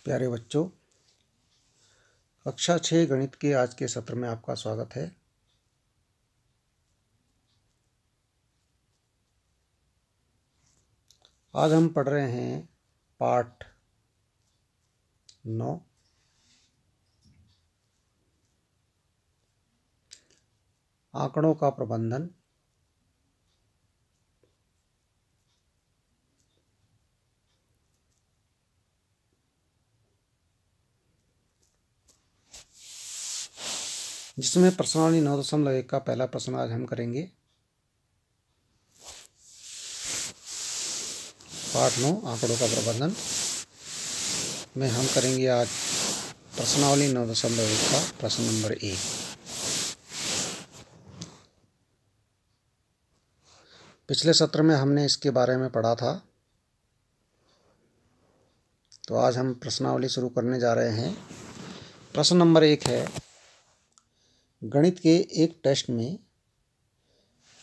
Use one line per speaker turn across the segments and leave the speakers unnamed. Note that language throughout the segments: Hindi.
प्यारे बच्चों, कक्षा 6 गणित के आज के सत्र में आपका स्वागत है। आज हम पढ़ रहे हैं पाठ 9 आंकड़ों का प्रबंधन। जिसमें प्रश्नावली 9.1 का पहला प्रश्न आज हम करेंगे। पाठ 9 आंकड़ों का प्रबंधन में हम करेंगे आज प्रश्नावली 9.1 का प्रश्न नंबर 1। पिछले सत्र में हमने इसके बारे में पढ़ा था, तो आज हम प्रश्नावली शुरू करने जा रहे हैं। प्रश्न नंबर 1 है, गणित के एक टेस्ट में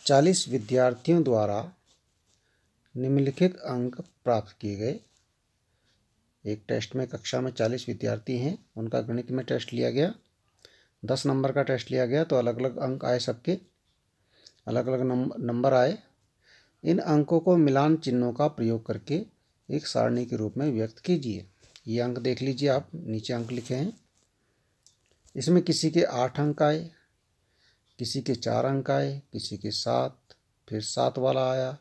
40 विद्यार्थियों द्वारा निम्नलिखित अंक प्राप्त किए गए। एक टेस्ट में कक्षा में 40 विद्यार्थी हैं, उनका गणित में टेस्ट लिया गया, 10 नंबर का टेस्ट लिया गया, तो अलग अलग अंक आए, सबके अलग अलग नंबर आए। इन अंकों को मिलान चिन्हों का प्रयोग करके एक सारणी के रूप में व्यक्त कीजिए। ये अंक देख लीजिए, आप नीचे अंक लिखे हैं। इसमें किसी के 8 अंक आए, किसी के 4 अंक आए, किसी के 7, फिर 7 वाला आया,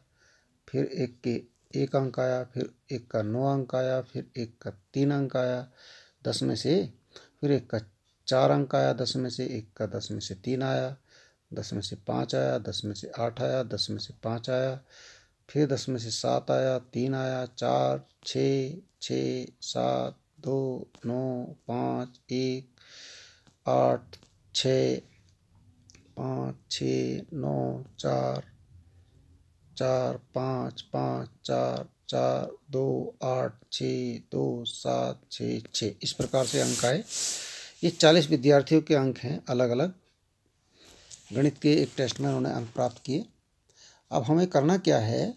फिर एक के 1 अंक आया, फिर एक का 9 अंक आया, फिर एक का 3 अंक आया 10 में से, फिर एक का 4 अंक आया 10 में से, एक का 10 में से 3 आया, 10 में से 5 आया, 10 में से 8 आया, 10 में से 5 आया, फिर 10 में से 7 आया, 3 आया, 4, 6, 6, 7, 2, 9, 5, 1, 8, 6, 5, 6, 9, 4, 4, 5, 5, 4, 4, 2, 8, 6, 2, 7, 6, 6, इस प्रकार से अंक आए। ये 40 विद्यार्थियों के अंक हैं, अलग अलग गणित के एक टेस्ट में उन्होंने अंक प्राप्त किए। अब हमें करना क्या है,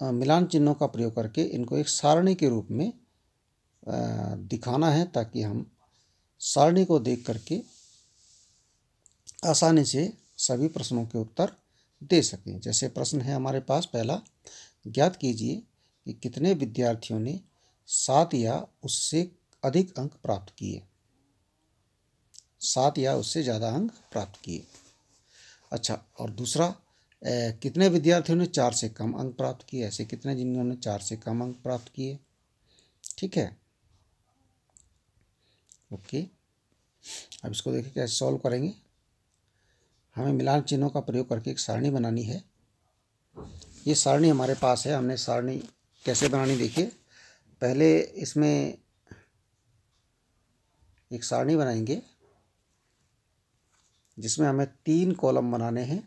मिलान चिन्हों का प्रयोग करके इनको एक सारणी के रूप में दिखाना है, ताकि हम सारणी को देख करके आसानी से सभी प्रश्नों के उत्तर दे सकें। जैसे प्रश्न है हमारे पास पहला, ज्ञात कीजिए कि कितने विद्यार्थियों ने 7 या उससे अधिक अंक प्राप्त किए। 7 या उससे ज़्यादा अंक प्राप्त किए। अच्छा, और दूसरा, कितने विद्यार्थियों ने 4 से कम अंक प्राप्त किए। ऐसे कितने जिन्होंने 4 से कम अंक प्राप्त किए। ठीक है, ओके। अब इसको देखिए कैसे सॉल्व करेंगे। हमें मिलान चिन्हों का प्रयोग करके एक सारणी बनानी है। ये सारणी हमारे पास है। हमने सारणी कैसे बनानी देखिए। पहले इसमें एक सारणी बनाएंगे जिसमें हमें 3 कॉलम बनाने हैं।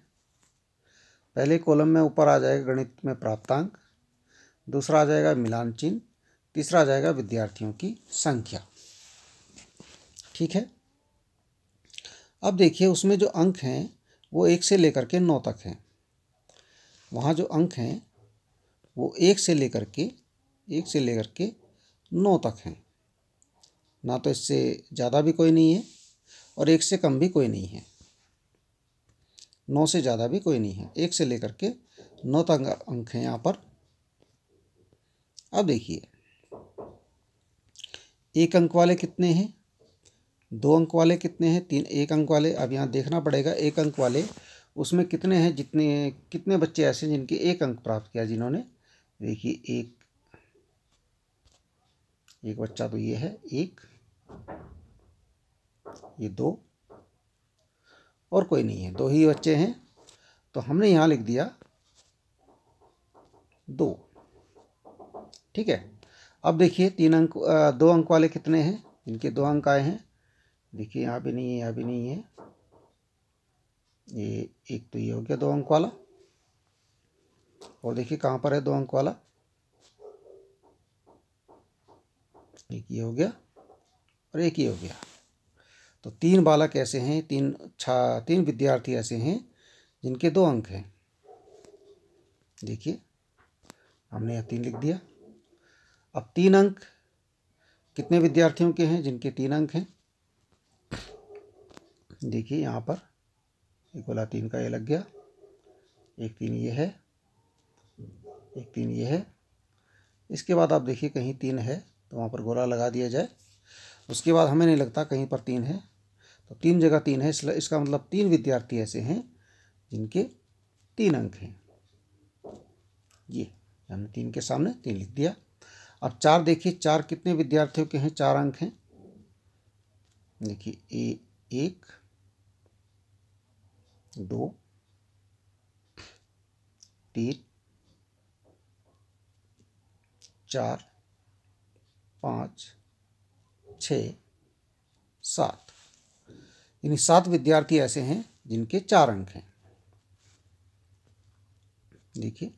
पहले कॉलम में ऊपर आ जाएगा गणित में प्राप्तांक, दूसरा आ जाएगा मिलान चिन्ह, तीसरा आ जाएगा विद्यार्थियों की संख्या। ठीक है। अब देखिए, उसमें जो अंक हैं वो 1 से लेकर के 9 तक हैं। वहाँ जो अंक हैं वो 1 से लेकर के 9 तक हैं। ना तो इससे ज़्यादा भी कोई नहीं है और 1 से कम भी कोई नहीं है। 9 से ज़्यादा भी कोई नहीं है। 1 से लेकर के 9 तक अंक हैं यहाँ पर। अब देखिए, 1 अंक वाले कितने हैं, 2 अंक वाले कितने हैं, 1 अंक वाले। अब यहाँ देखना पड़ेगा 1 अंक वाले उसमें कितने हैं, कितने बच्चे ऐसे जिनके 1 अंक प्राप्त किया जिन्होंने। देखिए, एक बच्चा तो ये है 1, ये 2 और कोई नहीं है, 2 ही बच्चे हैं, तो हमने यहाँ लिख दिया 2। ठीक है। अब देखिए 2 अंक वाले कितने हैं, इनके 2 अंक आए हैं। देखिए यहाँ भी नहीं है, यहाँ भी नहीं है। ये एक तो ये हो गया 2 अंक वाला, और देखिए कहाँ पर है 2 अंक वाला, एक ये हो गया और एक ये हो गया। तो 3 बालक ऐसे हैं, 3 विद्यार्थी ऐसे हैं जिनके 2 अंक हैं। देखिए हमने यहाँ 3 लिख दिया। अब 3 अंक कितने विद्यार्थियों के हैं जिनके 3 अंक हैं? देखिए यहाँ पर एक वाला 3 का ये लग गया, एक 3 ये है, एक 3 ये है। इसके बाद आप देखिए कहीं 3 है तो वहाँ पर गोला लगा दिया जाए। उसके बाद हमें नहीं लगता कहीं पर 3 है, तो 3 जगह 3 है, इसलिए इसका मतलब 3 विद्यार्थी ऐसे हैं जिनके 3 अंक हैं। ये हमने 3 के सामने 3 लिख दिया। अब 4 देखिए, 4 कितने विद्यार्थियों के हैं? 4 अंक हैं। देखिए 1 2 3 4 5 6 7, यानी 7 विद्यार्थी ऐसे हैं जिनके 4 अंक हैं। देखिए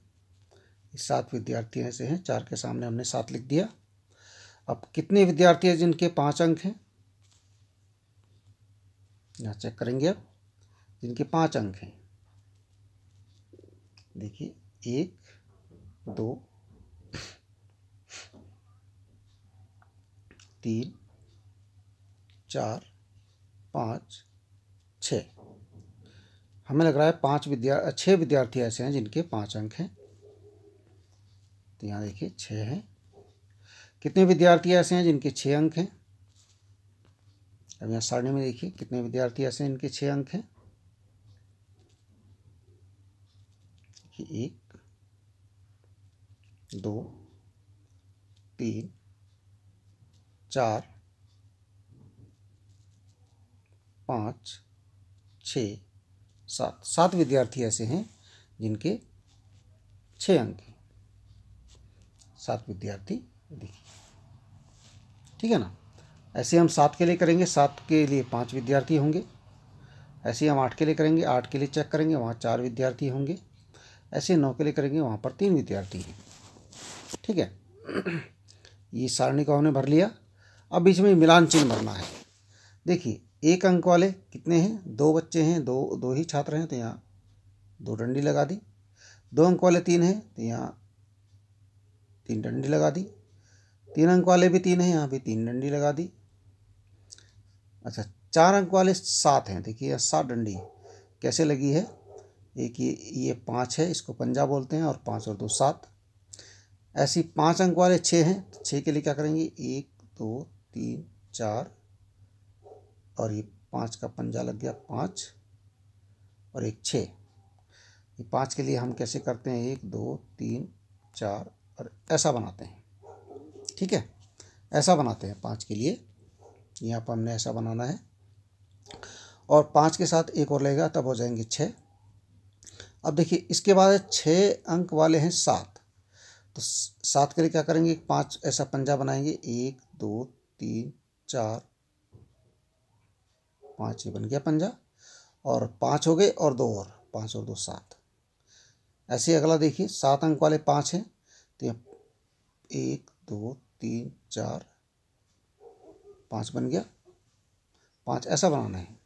7 विद्यार्थी ऐसे हैं, 4 के सामने हमने 7 लिख दिया। अब कितने विद्यार्थी हैं जिनके 5 अंक हैं? यहाँ चेक करेंगे अब, जिनके 5 अंक हैं। देखिए 1 2 3 4 5 6, हमें लग रहा है 6 विद्यार्थी ऐसे हैं जिनके 5 अंक हैं। तो यहाँ देखिए 6 हैं। कितने विद्यार्थी ऐसे हैं जिनके 6 अंक हैं? अब यहाँ सारणी में देखिए कितने विद्यार्थी ऐसे हैं जिनके 6 अंक हैं। 1 2 3 4 5 6 7, 7 विद्यार्थी ऐसे हैं जिनके 6 अंक हैं। 7 विद्यार्थी देखिए, ठीक है ना। ऐसे हम 7 के लिए करेंगे, 7 के लिए 5 विद्यार्थी होंगे। ऐसे हम 8 के लिए करेंगे, 8 के लिए चेक करेंगे, वहाँ 4 विद्यार्थी होंगे। ऐसे 9 के लिए करेंगे, वहाँ पर 3 विद्यार्थी हैं। ठीक है, ये सारणी को हमने भर लिया। अब बीच में मिलान चिन्ह भरना है। देखिए 1 अंक वाले कितने हैं? 2 बच्चे हैं, दो ही छात्र हैं, तो यहाँ 2 डंडी लगा दी। 2 अंक वाले 3 हैं, तो यहाँ 3 डंडी लगा दी। 3 अंक वाले भी 3 हैं, यहाँ भी 3 डंडी लगा दी। अच्छा, 4 अंक वाले 7 हैं, देखिए यहाँ 7 डंडी कैसे लगी है। एक ये 5 है, इसको पंजा बोलते हैं, और 5 और 2 7। ऐसी 5 अंक वाले 6 हैं, तो 6 के लिए क्या करेंगे? 1 2 3 4, और ये 5 का पंजा लग गया 5, और एक 6। ये 5 के लिए हम कैसे करते हैं? 1 2 3 4, और ऐसा बनाते हैं। ठीक है, ऐसा बनाते हैं 5 के लिए। यहाँ पर हमने ऐसा बनाना है, और 5 के साथ एक और लगेगा, तब हो जाएंगे 6। अब देखिए इसके बाद 6 अंक वाले हैं 7, तो 7 के लिए क्या करेंगे? 5 ऐसा पंजा बनाएंगे, 1 2 3 4 5, ये बन गया पंजा, और 5 हो गए, और 2 और 5 और 2 7। ऐसे अगला देखिए 7 अंक वाले 5 हैं, तो 1 2 3 4 5 बन गया, 5 ऐसा बनाना है।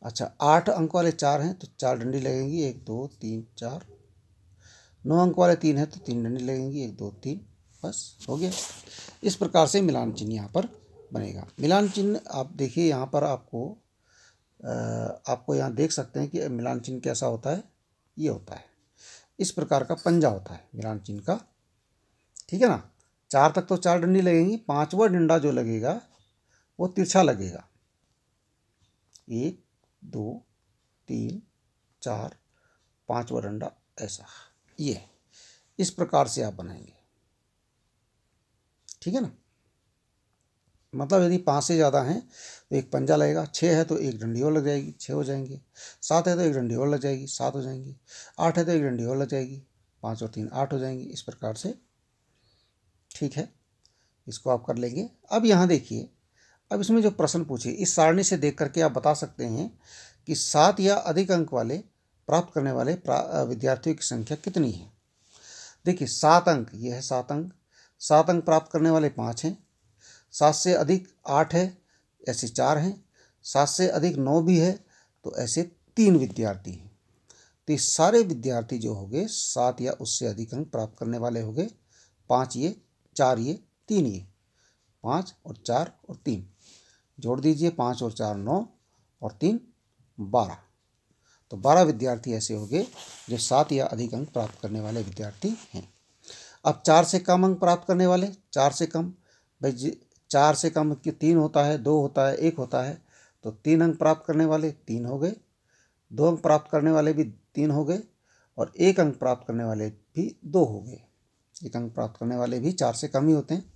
अच्छा, 8 अंक वाले 4 हैं, तो 4 डंडी लगेंगी, 1 2 3 4। 9 अंक वाले 3 हैं, तो 3 डंडी लगेंगी, 1 2 3, बस हो गया। इस प्रकार से मिलान चिन्ह यहाँ पर बनेगा। मिलान चिन्ह आप देखिए यहाँ पर आपको यहाँ देख सकते हैं कि मिलान चिन्ह कैसा होता है। ये होता है, इस प्रकार का पंजा होता है मिलान चिन्ह का। ठीक है ना। 4 तक तो 4 डंडी लगेंगी, 5वां डंडा जो लगेगा वो तिरछा लगेगा। 1 2 3 4, 5वां डंडा ऐसा, ये इस प्रकार से आप बनाएंगे। ठीक है ना। मतलब यदि 5 से ज़्यादा हैं तो एक पंजा लगेगा, 6 है तो एक डंडी और लग जाएगी, 6 हो जाएंगे। 7 है तो एक डंडी और लग जाएगी, 7 हो जाएंगी। 8 है तो एक डंडी और लग जाएगी, 5 और 3 8 हो जाएंगी, इस प्रकार से। ठीक है, इसको आप कर लेंगे। अब यहाँ देखिए, अब इसमें जो प्रश्न पूछे, इस सारणी से देख करके आप बता सकते हैं कि 7 या अधिक अंक वाले प्राप्त करने वाले विद्यार्थियों की संख्या कितनी है। देखिए 7 अंक, ये है 7 अंक। 7 अंक प्राप्त करने वाले 5 हैं। 7 से अधिक 8 है, ऐसे 4 हैं। 7 से अधिक 9 भी है, तो ऐसे 3 विद्यार्थी हैं। तो ये सारे विद्यार्थी जो हो गए 7 या उससे अधिक अंक प्राप्त करने वाले हो गए। 5 ये, 4 ये, 3 ये, 5 और 4 और 3 जोड़ दीजिए, 5 और 4 9 और 3 12। तो 12 विद्यार्थी ऐसे हो गए जो 7 या अधिक अंक प्राप्त करने वाले विद्यार्थी हैं। अब 4 से कम अंक प्राप्त करने वाले, 4 से कम, भाई 4 से कम 3 होता है, 2 होता है, 1 होता है, तो 3 अंक प्राप्त करने वाले 3 हो गए, 2 अंक प्राप्त करने वाले भी 3 हो गए और 1 अंक प्राप्त करने वाले भी 2 हो गए। 1 अंक प्राप्त करने वाले भी 4 से कम ही होते हैं।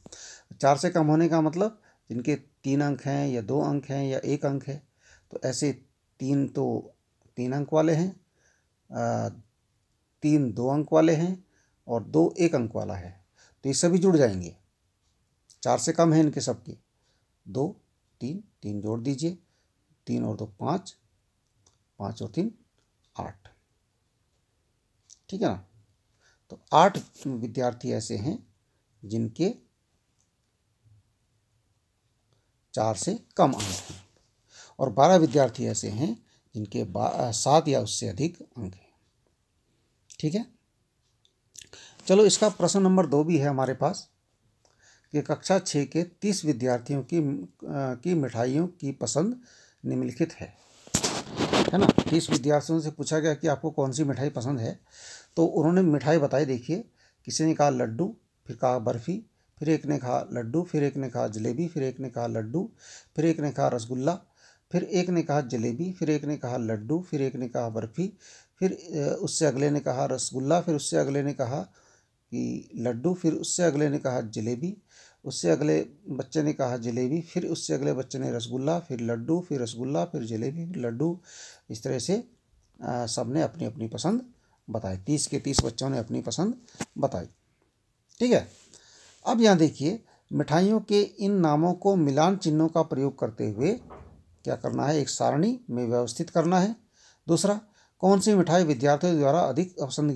4 से कम होने का मतलब जिनके 3 अंक हैं या 2 अंक हैं या 1 अंक है, तो ऐसे 3 तो 3 अंक वाले हैं, 3 2 अंक वाले हैं और 2 1 अंक वाला है, तो ये सभी जुड़ जाएंगे। 4 से कम है इनके सबके, 2 3 3 जोड़ दीजिए, 3 और 2 5, 5 और 3 8, ठीक है ना। तो 8 विद्यार्थी ऐसे हैं जिनके 4 से कम अंक हैं और 12 विद्यार्थी ऐसे हैं जिनके 7 या उससे अधिक अंक हैं, ठीक है। चलो इसका प्रश्न नंबर 2 भी है हमारे पास कि कक्षा 6 के 30 विद्यार्थियों की मिठाइयों की पसंद निम्नलिखित है ना। 30 विद्यार्थियों से पूछा गया कि आपको कौन सी मिठाई पसंद है, तो उन्होंने मिठाई बताई। देखिए, किसी ने कहा लड्डू, फिर कहा बर्फ़ी, फिर एक ने कहा लड्डू, फिर एक ने कहा जलेबी, फिर एक ने कहा लड्डू, फिर एक ने कहा रसगुल्ला, फिर एक ने कहा जलेबी, फिर एक ने कहा लड्डू, फिर एक ने कहा बर्फ़ी, फिर उससे अगले ने कहा रसगुल्ला, फिर उससे अगले ने कहा कि लड्डू, फिर उससे अगले ने कहा जलेबी, उससे अगले बच्चे ने कहा जलेबी, फिर उससे अगले बच्चे ने रसगुल्ला, फिर लड्डू, फिर रसगुल्ला, फिर जलेबी, फिर लड्डू। इस तरह से सब ने अपनी अपनी पसंद बताई। 30 के 30 बच्चों ने अपनी पसंद बताई, ठीक है। अब यहाँ देखिए, मिठाइयों के इन नामों को मिलान चिन्हों का प्रयोग करते हुए क्या करना है, एक सारणी में व्यवस्थित करना है। दूसरा, कौन सी मिठाई विद्यार्थियों द्वारा अधिक पसंद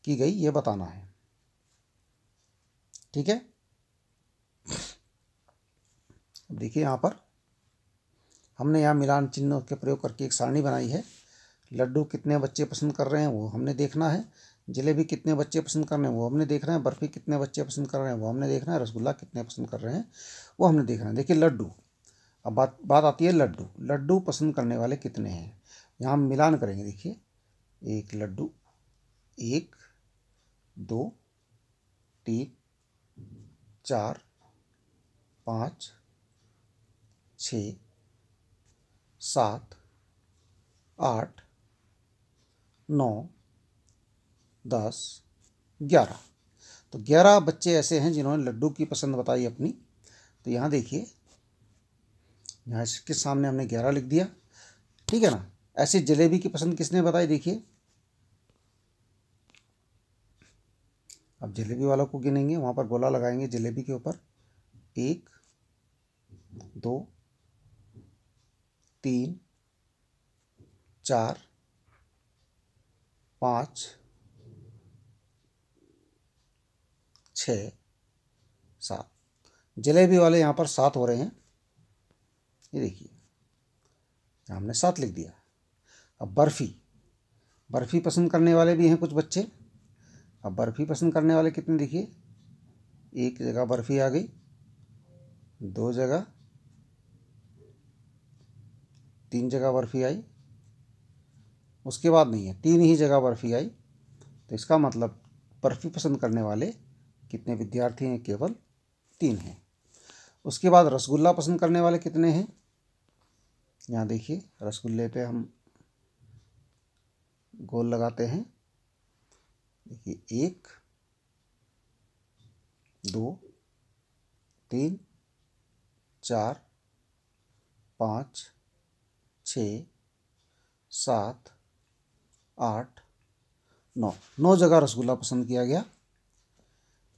की गई ये बताना है, ठीक है। देखिए, यहाँ पर हमने यहाँ मिलान चिन्हों के प्रयोग करके एक सारणी बनाई है। लड्डू कितने बच्चे पसंद कर रहे हैं वो हमने देखना है, जलेबी कितने बच्चे पसंद कर रहे हैं वो हमने देखना है, बर्फ़ी कितने बच्चे पसंद कर रहे हैं वो हमने देखना है, रसगुल्ला कितने पसंद कर रहे हैं वो हमने देखना है। देखिए लड्डू, अब बात आती है लड्डू। लड्डू पसंद करने वाले कितने हैं, यहाँ हम मिलान करेंगे। देखिए, एक लड्डू, 1 2 3 4 5 6 7 8 9 10 11। तो 11 बच्चे ऐसे हैं जिन्होंने लड्डू की पसंद बताई अपनी। तो यहाँ देखिए, यहाँ इसके सामने हमने 11 लिख दिया, ठीक है ना। ऐसे जलेबी की पसंद किसने बताई, देखिए अब जलेबी वालों को गिनेंगे, वहाँ पर गोला लगाएंगे जलेबी के ऊपर। 1 2 3 4 5 6 7। जलेबी वाले यहाँ पर 7 हो रहे हैं, ये देखिए हमने 7 लिख दिया। अब बर्फ़ी पसंद करने वाले भी हैं कुछ बच्चे। अब बर्फ़ी पसंद करने वाले कितने, देखिए 1 जगह बर्फ़ी आ गई, 2 जगह, 3 जगह बर्फ़ी आई, उसके बाद नहीं है, 3 ही जगह बर्फ़ी आई। तो इसका मतलब बर्फ़ी पसंद करने वाले कितने विद्यार्थी हैं, केवल 3 हैं। उसके बाद रसगुल्ला पसंद करने वाले कितने हैं, यहाँ देखिए रसगुल्ले पे हम गोल लगाते हैं। देखिए 1 2 3 4 5 6 7 8 9 जगह रसगुल्ला पसंद किया गया,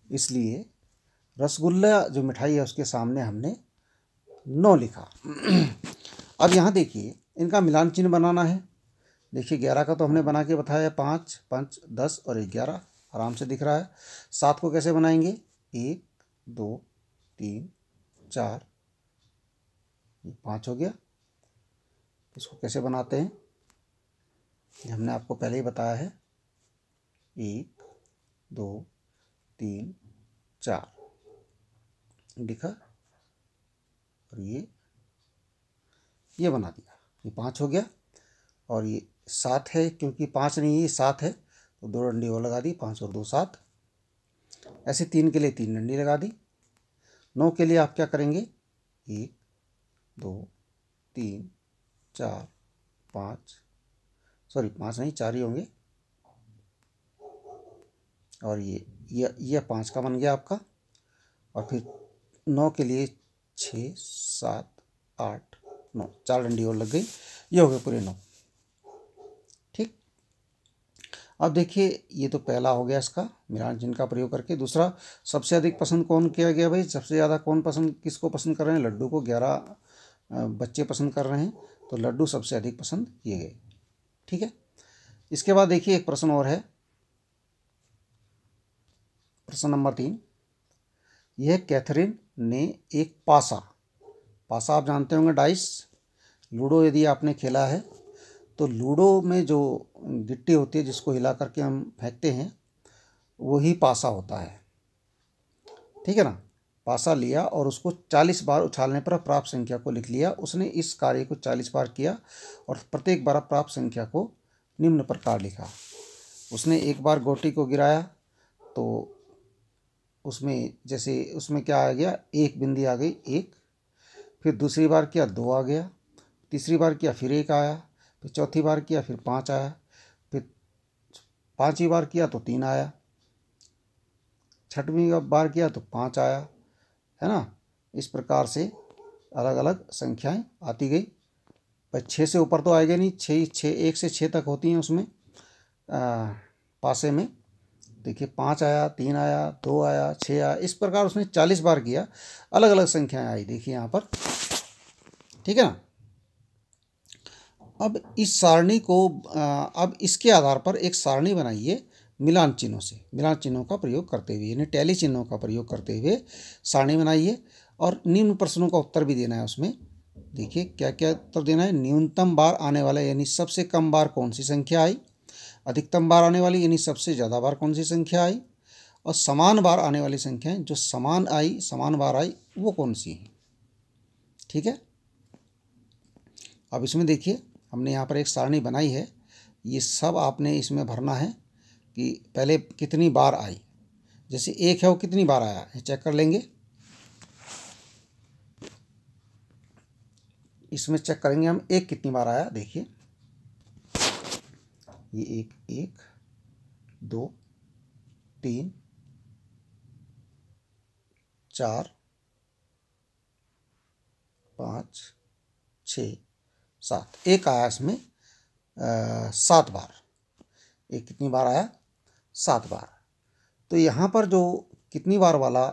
इसलिए रसगुल्ला जो मिठाई है उसके सामने हमने 9 लिखा। अब यहाँ देखिए, इनका मिलान चिन्ह बनाना है। देखिए 11 का तो हमने बना के बताया, 5 5 10 और 11 आराम से दिख रहा है। 7 को कैसे बनाएंगे, 1 2 3 4, 5 हो गया। इसको कैसे बनाते हैं, ये हमने आपको पहले ही बताया है। 1 2 3 4 लिखा, और ये बना दिया। ये 5 हो गया और ये 7 है, क्योंकि 5 नहीं है 7 है तो 2 डंडी और लगा दी, 5 और 2 7। ऐसे 3 के लिए 3 डंडी लगा दी। 9 के लिए आप क्या करेंगे, 1 2 3 4 5, सॉरी 5 नहीं 4 ही होंगे। और ये 5 का बन गया आपका। और फिर 9 के लिए 6 7 8 9, 4 डंडी और लग गई। ये हो गए पूरे 9। ठीक, अब देखिए ये तो पहला हो गया इसका मिलान चिन्ह का प्रयोग करके। दूसरा, सबसे अधिक पसंद कौन किया गया भाई, सबसे ज़्यादा कौन पसंद, किसको पसंद कर रहे हैं, लड्डू को 11 बच्चे पसंद कर रहे हैं, तो लड्डू सबसे अधिक पसंद किए गए। ठीक है, इसके बाद देखिए एक प्रश्न और है, प्रश्न नंबर 3। यह कैथरीन ने एक पासा आप जानते होंगे, डाइस, लूडो यदि आपने खेला है तो लूडो में जो गिट्टी होती है जिसको हिला करके हम फेंकते हैं वही पासा होता है। ठीक है ना, पासा लिया और उसको 40 बार उछालने पर प्राप्त संख्या को लिख लिया। उसने इस कार्य को 40 बार किया और प्रत्येक बार प्राप्त संख्या को निम्न प्रकार लिखा। उसने एक बार गोटी को गिराया तो उसमें जैसे उसमें क्या आ गया, 1 बिंदी आ गई 1। फिर दूसरी बार किया 2 आ गया, तीसरी बार किया फिर 1 आया, फिर चौथी बार किया फिर 5 आया, फिर 5वीं बार किया तो 3 आया, 6वीं बार किया तो 5 आया, है ना। इस प्रकार से अलग अलग संख्याएं आती गई। पर 6 से ऊपर तो आएगा नहीं, 1 से 6 तक होती हैं उसमें पासे में। देखिए 5 आया, 3 आया, 2 आया, 6 आया, इस प्रकार उसने 40 बार किया, अलग अलग संख्याएं आई, देखिए यहाँ पर। ठीक है ना। अब इस सारणी को अब इसके आधार पर एक सारणी बनाइए मिलान चिन्हों से, मिलान चिन्हों का प्रयोग करते हुए, यानी टैली चिन्हों का प्रयोग करते हुए सारणी बनाइए और निम्न प्रश्नों का उत्तर भी देना है उसमें। देखिए क्या क्या उत्तर देना है। न्यूनतम बार आने वाला यानी सबसे कम बार कौन सी संख्या आई, अधिकतम बार आने वाली यानी सबसे ज़्यादा बार कौन सी संख्या आई, और समान बार आने वाली संख्याएं जो समान बार आई वो कौन सी हैं। ठीक है, अब इसमें देखिए हमने यहाँ पर एक सारणी बनाई है, ये सब आपने इसमें भरना है कि पहले कितनी बार आई। जैसे 1 है वो कितनी बार आया है चेक कर लेंगे, इसमें चेक करेंगे हम 1 कितनी बार आया। देखिए ये 1 2 3 4 5 6 7, 1 आया इसमें 7 बार। 1 कितनी बार आया, 7 बार। तो यहाँ पर जो कितनी बार वाला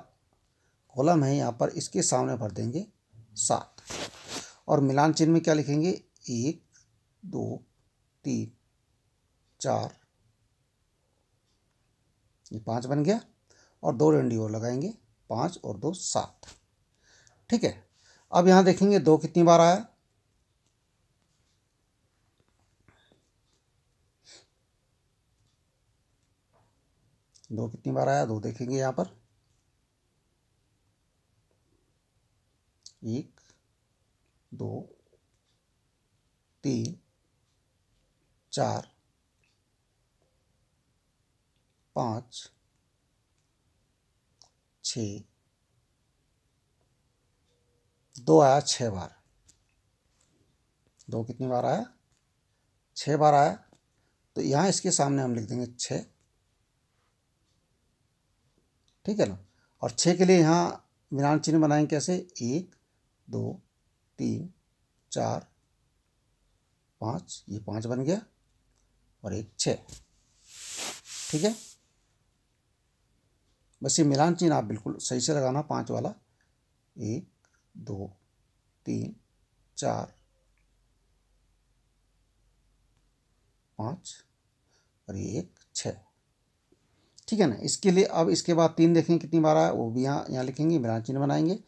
कॉलम है यहाँ पर इसके सामने भर देंगे 7 और मिलान चिन्ह में क्या लिखेंगे, 1 2 3 4, ये 5 बन गया और 2 डंडी और लगाएंगे, 5 और 2 7। ठीक है, अब यहाँ देखेंगे 2 कितनी बार आया, दो कितनी बार आया, 2 देखेंगे यहाँ पर, 1 2 3 4 5 6, 2 आया 6 बार। 2 कितनी बार आया, 6 बार आया। तो यहाँ इसके सामने हम लिख देंगे 6। ठीक है ना, और 6 के लिए यहाँ मिलान चिन्ह बनाएंगे कैसे, 1 2 3 4 5, ये 5 बन गया और 1 6। ठीक है, बस ये मिलान चिन्ह आप बिल्कुल सही से लगाना, 5 वाला, 1 2 3 4 5 और ये 1 6। ठीक है ना। इसके लिए अब इसके बाद 3 देखेंगे कितनी बार आया, वो भी यहाँ लिखेंगे, मिलान चिन्ह बनाएंगे।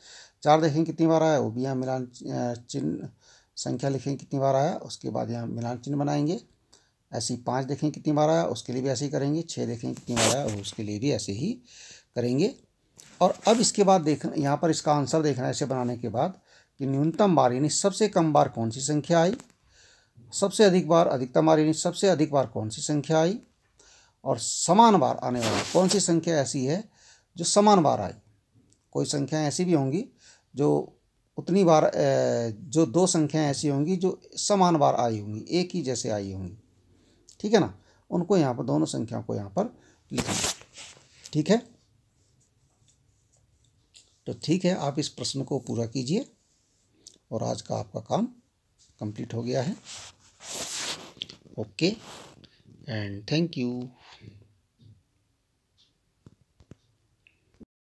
4 देखेंगे कितनी बार आया, वो भी यहाँ मिलान चिन्ह संख्या लिखेंगे कितनी बार आया, उसके बाद यहाँ मिलान चिन्ह बनाएंगे। ऐसे ही 5 देखेंगे कितनी बार आया, उसके लिए भी ऐसे ही करेंगे। 6 देखेंगे कितनी बार आया, उसके लिए भी ऐसे ही करेंगे। और अब इसके बाद यहाँ पर इसका आंसर देखना है ऐसे बनाने के बाद कि न्यूनतम बार यानी सबसे कम बार कौन सी संख्या आई, सबसे अधिक बार अधिकतम बार यानी सबसे अधिक बार कौन सी संख्या आई, और समान बार आने वाली कौन सी संख्या ऐसी है जो समान बार आई। कोई संख्या ऐसी भी होंगी जो उतनी बार, जो दो संख्याएं ऐसी होंगी जो समान बार आई होंगी, एक ही जैसे आई होंगी, ठीक है ना। उनको यहाँ पर, दोनों संख्याओं को यहाँ पर लिखना, ठीक है। तो ठीक है, आप इस प्रश्न को पूरा कीजिए और आज का आपका काम कंप्लीट हो गया है। Okay and thank you.